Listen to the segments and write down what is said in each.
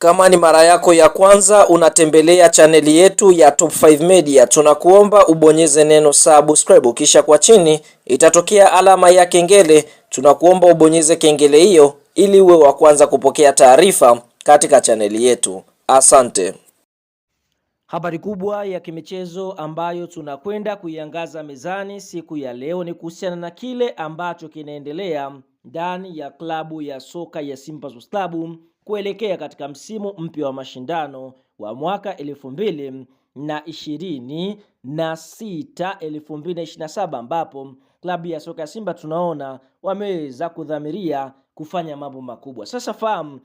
Kama ni mara yako ya kwanza unatembelea chaneli yetu ya Top 5 Media, tunakuomba ubonyeze neno subscribe, kisha kwa chini itatokea alama ya kengele. Tunakuomba ubonyeze kengele hiyo ili uwe wa kwanza kupokea taarifa katika chaneli yetu. Asante. Habari kubwa ya kimichezo ambayo tunakwenda kuiangaza mezani siku ya leo ni kuhusiana na kile ambacho kinaendelea ndani ya klabu ya soka ya Simba Sports Club kuelekea katika msimu mpya wa mashindano wa mwaka 2026-2027 ambapo klabu ya soka ya Simba tunaona wameweza kudhamiria kufanya mambo makubwa. Sasa fahamu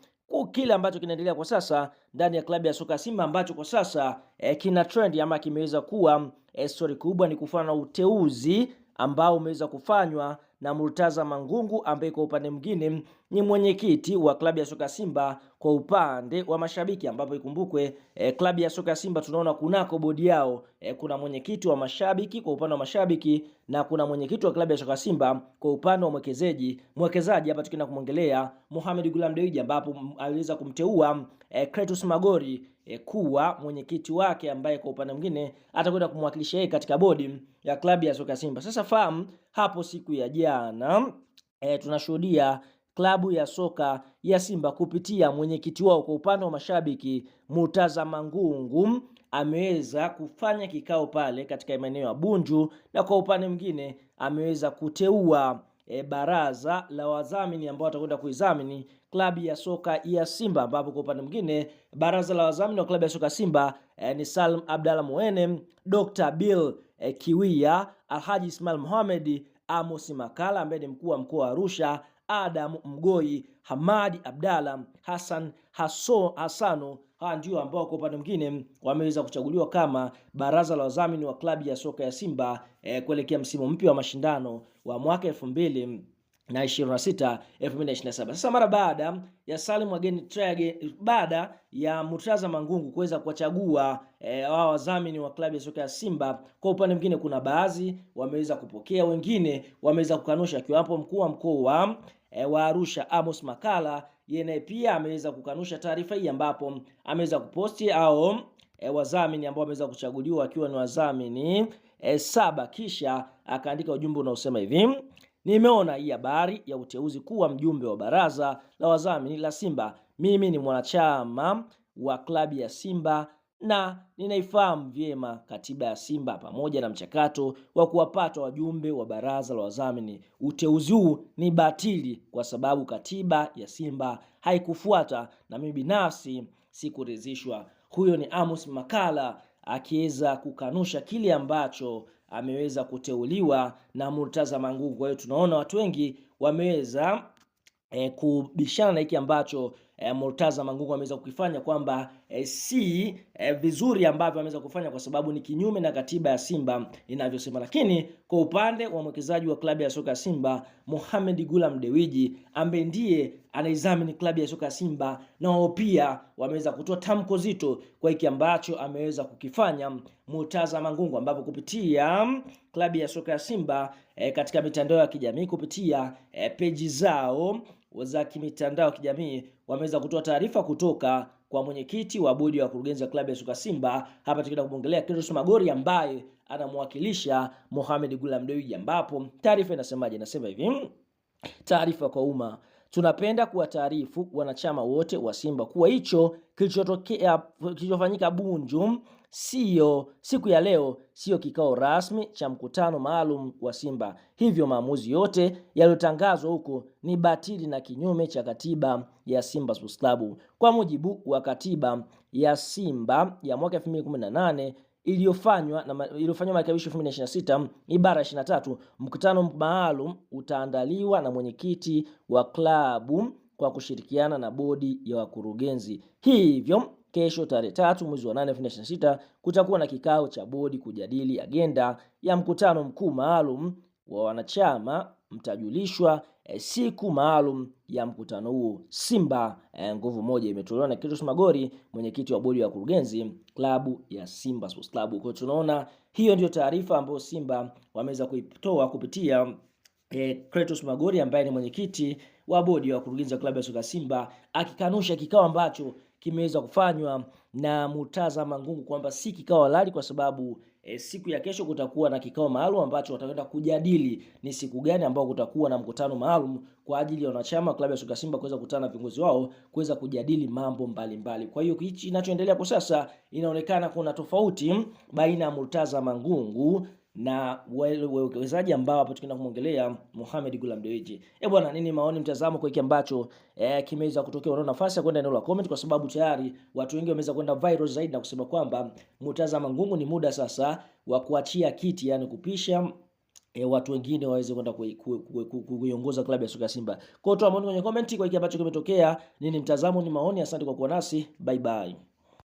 kile ambacho kinaendelea kwa sasa ndani ya klabu ya soka Simba ambacho kwa sasa kina trend ama kimeweza kuwa story kubwa, ni kufanya uteuzi ambao umeweza kufanywa na Murtaza Mangungu ambaye kwa upande mwingine ni mwenyekiti wa klabu ya soka Simba kwa upande wa mashabiki, ambapo ikumbukwe klabu ya soka Simba tunaona kunako bodi yao kuna mwenyekiti wa mashabiki kwa upande wa mashabiki na kuna mwenyekiti wa klabu ya soka Simba kwa upande wa mwekezaji hapa tukienda kumwongelea Mohamed Gulam Dewji, ambapo aliweza kumteua Clatous Magori kuwa mwenyekiti wake ambaye kwa upande mwingine atakwenda kumwakilisha yeye katika bodi ya klabu ya soka Simba. Sasa fahamu hapo siku ya jana tunashuhudia klabu ya soka ya Simba kupitia mwenyekiti wao kwa upande wa mashabiki Murtaza Mangungu ameweza kufanya kikao pale katika maeneo ya Bunju, na kwa upande mwingine ameweza kuteua baraza la wadhamini ambao watakwenda kuidhamini klabu ya soka ya Simba, ambapo kwa upande mwingine baraza la wadhamini wa klabu ya soka Simba ni Salim Abdalla Moene, Dr. Bill Kiwia, Alhaji Ismail Mohamed, Amos Makala ambaye ni mkuu wa mkoa wa Arusha, Adam Mgoi, Hamadi Abdalla, Hassan Hassano. Hawa ndio ambao kwa upande mwingine wameweza kuchaguliwa kama baraza la wadhamini wa klabu ya soka ya Simba kuelekea msimu mpya wa mashindano wa mwaka 2026-2027. Sasa mara baada ya Salim baada ya Murtaza Mangungu kuweza kuwachagua wao wadhamini wa klabu ya soka ya Simba, kwa upande mwingine kuna baadhi wameweza kupokea, wengine wameweza kukanusha, akiwapo mkuu wa mkoa wa Arusha Amos Makala, yeye pia ameweza kukanusha taarifa hii, ambapo ameweza kuposti wadhamini ambao wameweza kuchaguliwa akiwa ni wadhamini 7, kisha akaandika ujumbe unaosema hivi: nimeona hii habari ya uteuzi kuwa mjumbe wa baraza la wadhamini la Simba. Mimi ni mwanachama wa klabu ya Simba na ninaifahamu vyema katiba ya Simba pamoja na mchakato wa kuwapata wajumbe wa baraza la wadhamini. Uteuzi huu ni batili kwa sababu katiba ya Simba haikufuata na mimi binafsi sikuridhishwa. Huyo ni Amos Makala akiweza kukanusha kile ambacho ameweza kuteuliwa na Murtaza Mangungu. Kwa hiyo tunaona watu wengi wameweza kubishana na hiki ambacho Murtaza Mangungu ameweza kukifanya, kwamba si vizuri ambavyo ameweza kufanya kwa sababu ni kinyume na katiba ya Simba inavyosema. Lakini kwa upande wa mwekezaji wa klabu ya soka Simba Mohamed Gulam Dewji ambaye ndiye anaidhamini klabu ya soka Simba, na wao pia wameweza kutoa tamko zito kwa hiki ambacho ameweza kukifanya Murtaza Mangungu, ambapo kupitia klabu ya soka ya Simba katika mitandao ya kijamii kupitia peji zao za kimitandao ya kijamii wameweza kutoa taarifa kutoka kwa mwenyekiti wa bodi ya wakurugenzi wa klabu ya soka Simba. Hapa tukienda kumwongelea Clatous Magori ambaye anamwakilisha Mohamed Gulam Dewji, ambapo taarifa inasemaje? Inasema hivi: taarifa kwa umma. Tunapenda kuwataarifu wanachama wote wa Simba kuwa hicho kilichofanyika Bunju siku ya leo sio kikao rasmi cha mkutano maalum wa Simba. Hivyo maamuzi yote yaliyotangazwa huko ni batili na kinyume cha katiba ya Simba Sports Club. Kwa mujibu wa katiba ya Simba ya mwaka 2018 iliyofanywa marekebisho 2026 ibara 23, mkutano maalum utaandaliwa na mwenyekiti wa klabu kwa kushirikiana na bodi ya wakurugenzi. Hivyo kesho tarehe 3 mwezi wa 8 2026 kutakuwa na kikao cha bodi kujadili agenda ya mkutano mkuu maalum wa wanachama. Mtajulishwa siku maalum ya mkutano huo. Simba nguvu moja imetolewa na Clatous Magori, mwenyekiti wa bodi ya wakurugenzi klabu ya Simba Sports Club. Kwa tunaona hiyo ndio taarifa ambayo Simba wameweza kuitoa kupitia Clatous Magori ambaye ni mwenyekiti wa bodi ya wakurugenzi wa klabu ya soka Simba, akikanusha kikao ambacho kimeweza kufanywa na Murtaza Mangungu kwamba si kikao halali kwa sababu siku ya kesho kutakuwa na kikao maalum ambacho watakwenda kujadili ni siku gani ambao kutakuwa na mkutano maalum kwa ajili ya wanachama klabu ya soka Simba kuweza kukutana na viongozi wao kuweza kujadili mambo mbalimbali. Kwa hiyo hichi kinachoendelea kwa sasa, inaonekana kuna tofauti baina ya Murtaza Mangungu na wawekezaji ambao hapo tukienda kumwongelea Mohamed Ghulam Dewji. Bwana, nini maoni, mtazamo kwa hiki ambacho kimeweza kutokea? Unaona nafasi ya kwenda eneo la comment, kwa sababu tayari watu wengi wameweza kwenda viral zaidi na kusema kwamba Murtaza Mangungu ni muda sasa wa kuachia kiti, yani kupisha watu wengine waweze kwenda kuiongoza klabu ya soka Simba. Kwa hiyo toa maoni kwenye comment kwa hiki ambacho kimetokea. Nini mtazamo, ni maoni? Asante kwa kuwa nasi, bye bye.